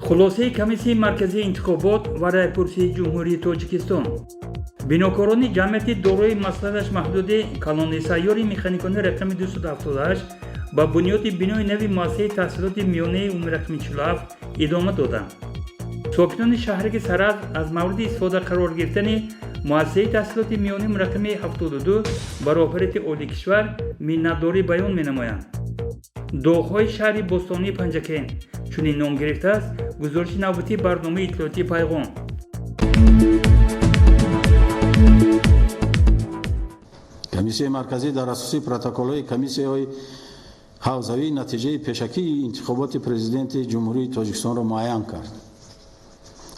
خلاصه کمیسیون مرکزی انتخابات و رایپرسی جمهوری تاجیکستان بیناکاران جمعیت دارای مسئلهش محدود کالون سیاری مکانیکی رقم 278 با بنیاد بنای نوی مؤسسه تحصیلات میانه عمومی رقم 47 ادامه دادند. ساکنان شهر سرحد از مورد استفاده قرار گرفتن مؤسسه تحصیلات میانه رقم 72 برابریت عالی کشور منتداری بیان می‌نمایند. داغ‌های شهر بستانی پنجکین چنین نام گرفته است گزارش نوبتی برنامه اطلاعاتی پیغام. کمیسیون مرکزی در اساس پروتکل‌های کمیسیون حوزوی نتیجه پیشکی انتخابات پرزیدنت جمهوری تاجیکستان را معین کرد.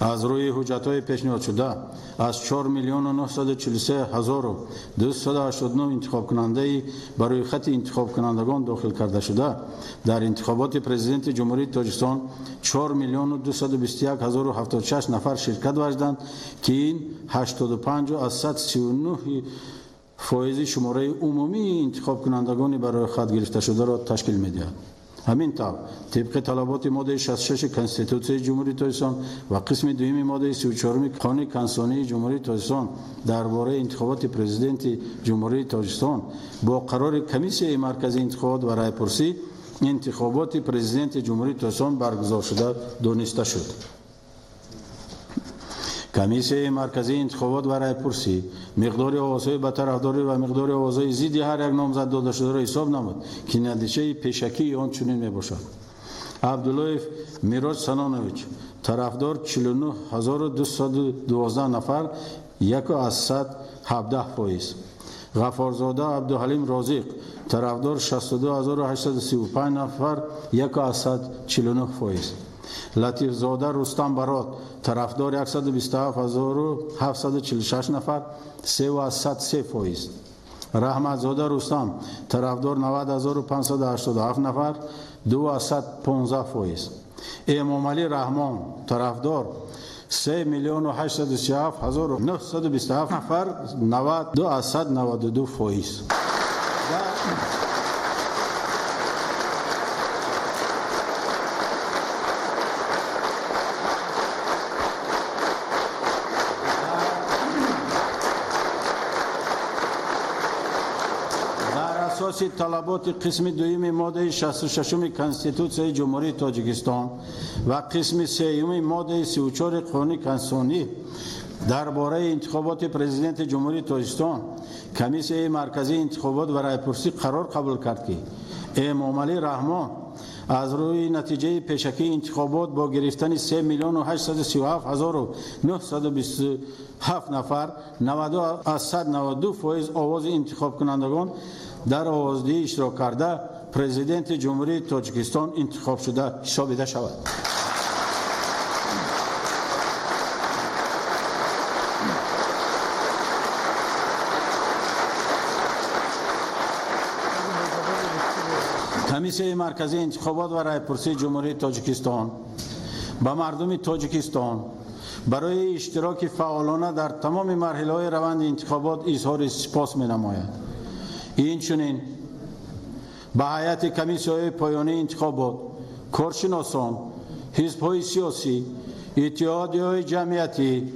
از روی حجت‌های پیشنهاد شده از 4,943,289 انتخاب کننده برای خط انتخاب کنندگان داخل کرده شده در انتخابات پرزیدنت جمهوری تاجیکستان 4,221,076 نفر شرکت داشتند که این 85 از 139 فایز شماره عمومی انتخاب کنندگان برای خط گرفته شده را تشکیل می‌دهد. همین طور طبق طلبات ماده 66 کنستیتوسیون جمهوری تاجیکستان و قسم دوم ماده 34 قانون کنسانی جمهوری تاجیکستان درباره انتخابات پرزیدنت جمهوری تاجیکستان با قرار کمیسیون مرکزی انتخابات و رایپرسی انتخابات پرزیدنت جمهوری تاجیکستان برگزار شده دانسته شد. کمیسیون مرکزی انتخابات و رایپرسی مقدار آوازهای به طرفداری و مقدار آوازهای ضد هر یک نامزد داده شده را حساب نمود که نتیجه پیشکی آن چنین میباشد. عبدالله میراج سنانویچ طرفدار 49,212 نفر 1/117%. غفارزاده عبدالحلیم رازق طرفدار 62,835 نفر 1/149%. لطیف زاده رستم برات طرفدار 127,746 نفر 3.3%. رحمت زاده رستم طرفدار 90,587 نفر 2.15%. امام علی رحمان طرفدار 3,837,927 نفر 92.92%. اساس طلبات قسم دوم ماده 66 کنستیتوسیون جمهوری تاجیکستان و قسم سوم ماده 34 قانون کنسانی درباره انتخابات پرزیدنت جمهوری تاجیکستان کمیسیون مرکزی انتخابات و رایپرسی قرار قبول کرد که امام علی رحمان از روی نتیجه پیشکی انتخابات با گرفتن 3,837,927 نفر 90.92% آواز انتخاب کنندگان در آوازدهی اشتراک کرده پرزیدنت جمهوری تاجیکستان انتخاب شده حسابیده شود. کمیسیون مرکزی انتخابات و رایپرسی جمهوری تاجیکستان به مردم تاجیکستان برای اشتراک فعالانه در تمام مراحل روند انتخابات اظهار سپاس می‌نماید. این چنین به هیئت کمیسیون پایانی انتخابات، کارشناسان، حزب‌های سیاسی، اتحادیه‌های جمعیتی،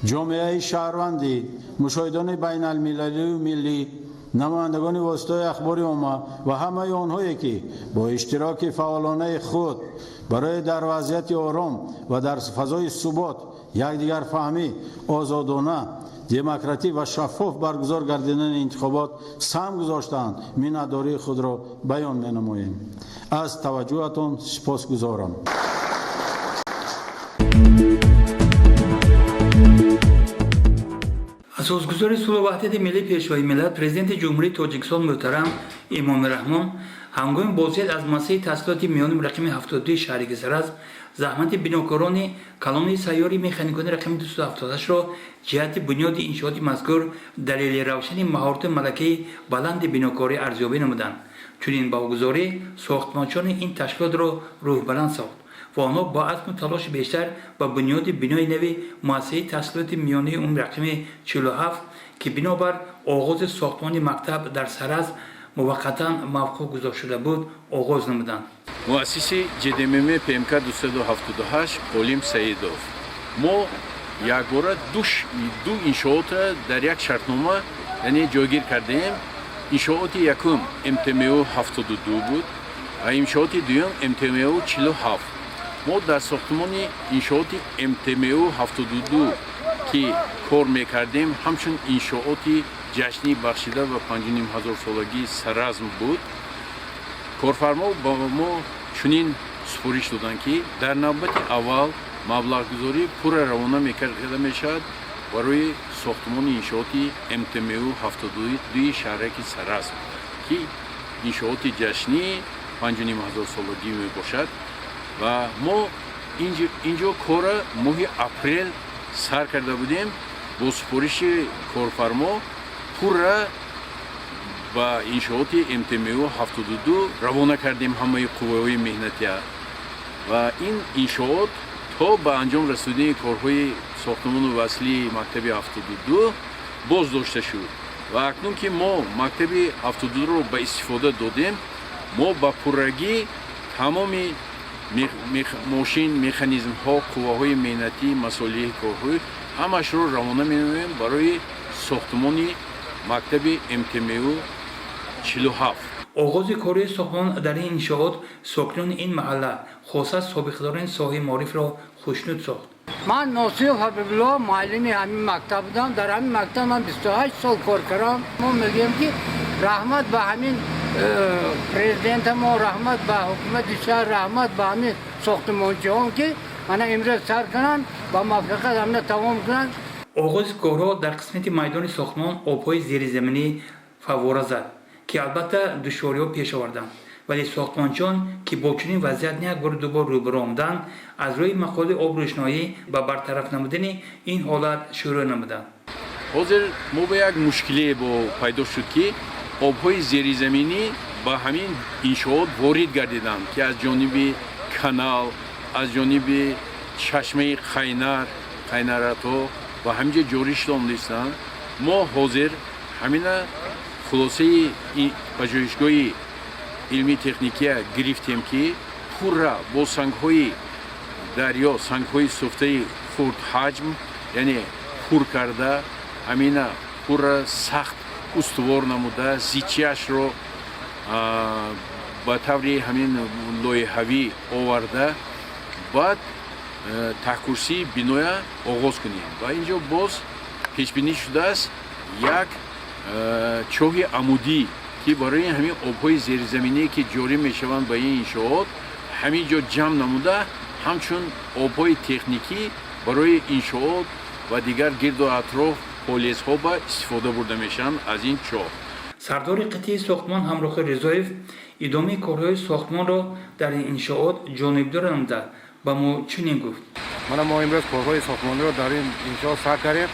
جامعه شهروندی، مشاهدان بین المللی و ملی، نمایندگان واسطه اخبار عامه و همه آنهایی که با اشتراک فعالانه خود برای در وضعیت آرام و در فضای ثبات یکدیگر فهمی، آزادانه، دموکراتیک و شفاف برگزار گردیدن انتخابات سهم گذاشتند منتداری خود را بیان می‌نماییم. از توجهتان سپاسگزارم. اساسگزار صلح و وحدت ملی پیشوای ملت پرزیدنت جمهوری تاجیکستان محترم امام رحمان هنگام بازدید از مؤسسه تحصیلات میانه رقم 72 شهر سرحد زحمت بناکاران کالون سیاری مکانیکی رقم 278 را جهت بنیاد انشاءات مذکور دلیل روشن مهارت ملکه بلند بناکاری ارزیابی نمودند. چنین با گزاری ساختمانچان این تشکیلات را روح بلند ساخت و آنها با عزم و تلاش بیشتر با بنیاد بنای نوی مؤسسه تحصیلات میانه عمر رقم 47 که بنابر آغاز ساختمان مکتب در سرز موقتا موقوف گذاشته شده بود آغاز نمودند. مؤسسه ҷДММ ПМК 278 Олим Саидов. мо якбора ду иншоотро дар як шартнома яъне ҷойгир кардаем. иншооти якум МТМО 72 буд ва иншооти дуюм МТМО 47. мо дар сохтмони иншооти МТМО 72 ки кор мекардем ҳамчун иншооти ҷашнӣ бахшида ва 5500 солагии Саразм буд. корфармо ба мо чунин супориш доданд ки дар навбати аввал маблағгузорӣ пурра равона мекарда мешавад барои сохтмони иншооти МТМО 72 шаҳраки Саразм ки иншооти ҷашнӣ 5500 солагӣ мебошад ва мо инҷо кора моҳи апрел сар карда будем. бо супориши корфармо пурра ба иншооти МТМО 72 равона кардем ҳамаи қувваҳои меҳнатия ва ин иншоот то ба анҷом расонидани корҳои сохтмону васлии мактаби 72 боз дошта шуд ва акнун ки мо мактаби 72-ро ба истифода додем, мо ба пуррагӣ тамоми мошин, механизмҳо, қувваҳои меҳнатӣ, масъулияти корҳои ҳамашро равона менамоем барои сохтмони мактаби МТМО 47. آغاز کاری ساختمان در این انشاءات ساکنان این محله خاصه سابقه‌داران ساحه معارف را خوشنود ساخت. من ناصر حبیب‌الله معلم همین مکتب بودم. در همین مکتب من 28 سال کار کردم. ما میگیم که رحمت به همین پرزیدنت ما، رحمت به حکومت شهر، رحمت به همین ساختمانچی‌ها که من امروز سر کنن با موفقیت همین تمام کنن. آغاز کارها در قسمت میدان ساختمان آب‌های زیرزمینی فواره زد که البته دشواری‌ها پیش آوردند، ولی ساختمانچان که با چنین وضعیت یک بار دوبار روبرو آمدند از روی مقاله آب روشنایی و برطرف نمودن این حالت شروع نمودند. ҳозир мо ба як мушкиле пайдо шуд ки обҳои зеризаминӣ ба ҳамин иншоот ворид гардиданд ки аз ҷониби канал, аз ҷониби чашмаи қайнаратҳо ва ҳаминҷо ҷорӣ шуданд истанд. мо ҳозир ҳамина хулосаи пажӯҳишгоҳи илми техникия гирифтем ки пурра бо сангҳои дарё, сангҳои суфтаи хурдҳаҷм, яъне пур карда ҳамина пурра сахт устувор намуда зичияшро ба таври ҳамин лоиҳавӣ оварда баъд таҳкурсии биноя оғоз кунем. ва инҷо боз пешбинӣ шудааст як чоҳи амудӣ ки барои ҳамин обҳои зеризаминие ки ҷорӣ мешаванд ба ин иншоот ҳамин ҷо ҷамъ намуда ҳамчун обҳои техникӣ барои иншоот ва дигар гирду атроф полисҳо ба истифода бурда мешаванд аз ин чоҳ. سردار قطعی ساختمان همراه رضایف ادامه کارهای ساختمان را در این انشاءات جانبدار نموده و ما چنین گفت. ما امروز کارهای ساختمان را در این انشاء سر کردیم.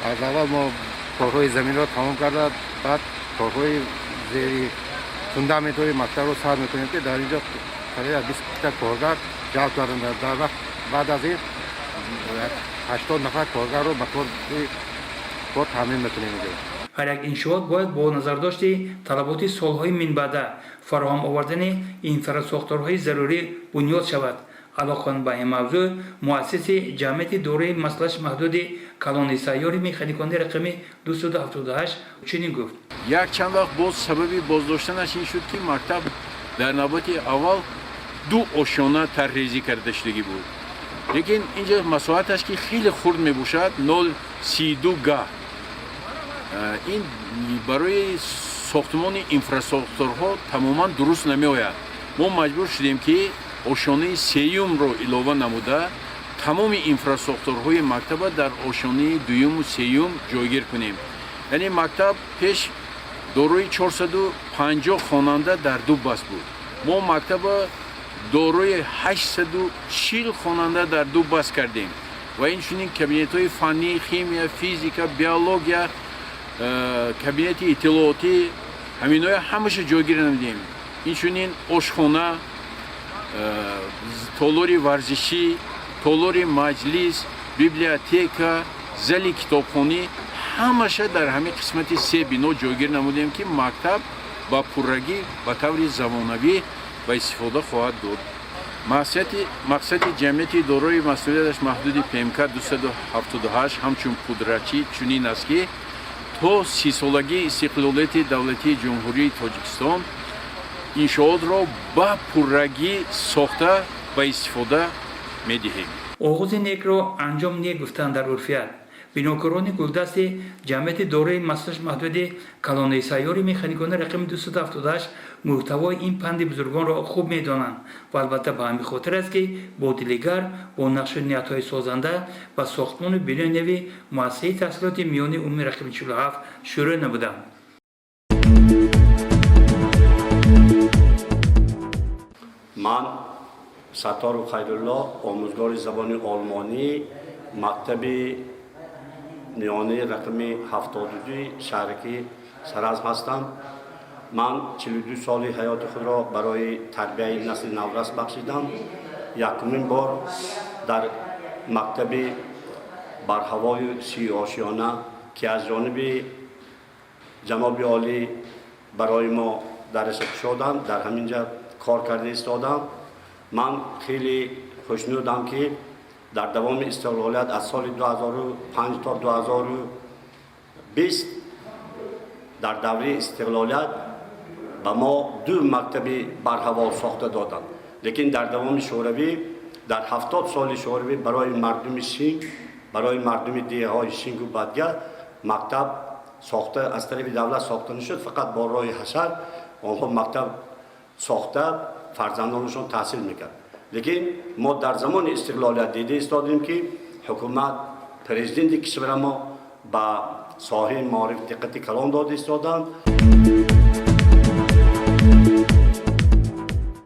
از اول ما کارهای زمین را تمام کرده، بعد کارهای زیری فوندامنت‌های مکتب را سر می‌کنیم که در اینجا قریب 20 تا کارگر جلب کردند. در وقت بعد از این 80 نفر کارگر را به کار تامین می‌کنیم. هر یک انشاءات باید با نظرداشت طلبات سالهای من بعد فراهم آوردن اینفراساختارهای ضروری بنیاد شود. علاقه به این موضوع مؤسسه جمعیت دوره مسئله محدود کالون سیاری مکانیکی رقم 278 چنین گفت. یک چند وقت باز سببی بازداشتنش این شد که مکتب در نوبت اول دو آشیانه طرحریزی کرده شدگی بود. لیکن اینجا مساحتش که خیلی خرد میباشد 0.32 گاه. این برای ساختمان اینفراستراکتورها تماما درست نمیآید. ما مجبور شدیم که آشیانه سیوم رو علاوه نموده تمام اینفراستراکتورهای مکتب در آشیانه دوم و سیوم جایگیر کنیم. یعنی مکتب پیش دارای 450 خواننده در دو بس بود. ما مکتب دورای 840 خواننده در دو بس کردیم و اینچنین کابینت های فنی، خیمیا، فیزیکا، بیولوژیا، کابینت اطلاعاتی همینای همش جایگیر نمیدیم. اینچنین آشخانه، تالاری ورزشی، تالاری مجلس، بیبلیوتека، زلی کتابخانی همش در همین قسمت سه بنا جایگیر نمودیم که مکتب با پررگی با طور زمانوی و استفاده خواهد داد. مقصد جمعیت دارای مسئولیتش محدود PMK 278 همچون پودرچی چنین است که تا 30 سالگی استقلالیت دولتی جمهوری تاجیکستان انشاءات را با پررگی ساخته و استفاده می‌دهیم. آغاز نیک را انجام نیک گفتن در عرفیت. بیناکاران گلدست جمعیت دارای مسئولیتش محدود کلانه سیاری مکانیکون رقم 278 محتوای این پند بزرگان را خوب می‌دانند و البته به همین خاطر است که با دلگر با نقش نیت‌های سازنده و ساختمان بنای نو مؤسسه تحصیلات میانی عمومی رقم 47 شروع نمودند. من ستار خیرالله آموزگار زبان آلمانی مکتب میانی رقم 72 شهرکی سرز هستم. من 42 سال حیات خود را برای تربیت نسل نورس بخشیدم. یکمین بار در مکتب برهوای 30 آشیانه که از جانب جناب عالی برای ما درس شدند در همینجا کار کرده ایستادم. من خیلی خوشنودم که در دوام استقلالیت از سال 2005 تا 2020 در دوره استقلالیت به ما 2 مکتب برهوا ساخته دادند. لیکن در دوام شوروی در 70 سال شوروی برای مردم شینگ، برای مردم دیه های شینگ و بدگه مکتب ساخته از طرف دولت ساخته نشد. فقط با راه حشر آنها مکتب ساخته فرزندانشون تحصیل میکرد. لیکن ما در زمان استقلالیت دیده ایستادیم که حکومت پرزیدنت کشور ما با ساحه معارف دقت کلان داده ایستادند.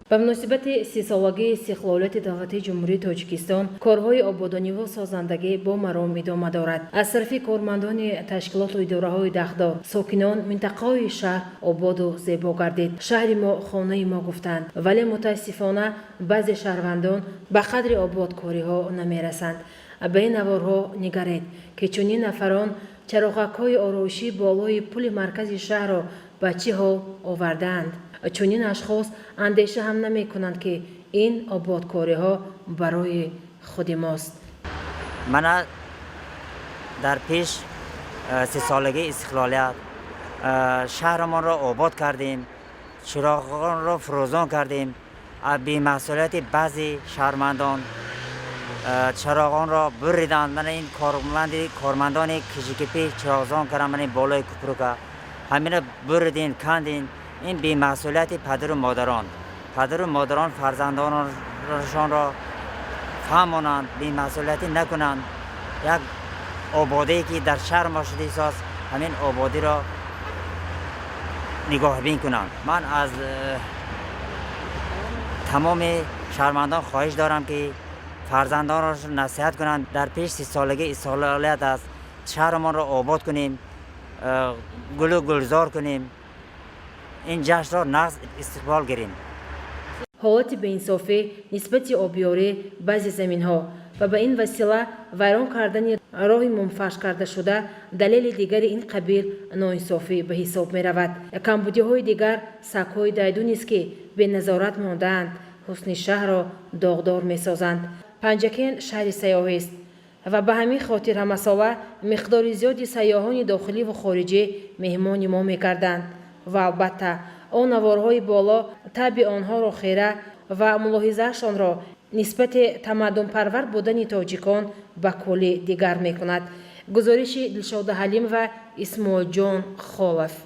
به مناسبت 30 سالگی استقلالیت دولت جمهوری تاجیکستان کارهای آبادانی و سازندگی با مرام ادامه دارد. از طرف کارمندان تشکیلات و اداره‌های دهدار ساکنان منطقه‌های شهر آباد و زیبا گردید. شهر ما خانه ما گفتند، ولی متاسفانه بعضی شهروندان به قدر آبادکاری‌ها نمی‌رسند. به این نوارها نگرید که چنین نفران چراغک‌های آرایشی بالای پل مرکز شهر را به چه حال آوردند. چنین اشخاص اندیشه هم نمی کنند که این آبادکاری ها برای خود ماست. من در پیش 30 سالگی استقلالیت شهرمان را آباد کردیم، چراغان را فروزان کردیم. بی مسئولیت بعضی شهروندان چراغان را بریدند. من این کارمندان کشیکپی چراغان کردم، من این بالای کپروکا همین بریدین کندین. این بی مسئولیت پدر و مادران فرزندانشان را فهمانند، بی مسئولیتی نکنند. یک آبادی که در شهر ما شده است همین آبادی را نگاه بین کنند. من از تمام شهروندان خواهش دارم که فرزندانشان نصیحت کنند. در پیش 30 سالگی استقلالیت است، شهرمان را آباد کنیم، گل و گلزار کنیم، این جشن را نقض استقبال گیریم. حالت بی‌انصافی نسبت آبیاری بعضی زمین‌ها و به این وسیله ویران کردن راه منفعش کرده شده دلیل دیگر این قبیل ناانصافی به حساب می‌رود. کمبودی‌های دیگر سگ‌های دیدون است که به نظارت مانده‌اند، حسن شهر را داغدار می‌سازند. پنجکین شهر سیاحی است و به همین خاطر همساوه مقدار زیادی سیاحان داخلی و خارجی مهمان ما می‌گردند و البته آن نوارهای بالا طبع آنها را خیره و ملاحظه‌شان را نسبت تمدن پرور بودن تاجیکان به کلی دیگر می‌کند. گزارش دلشاد حلیم و اسماعیل جان خالف.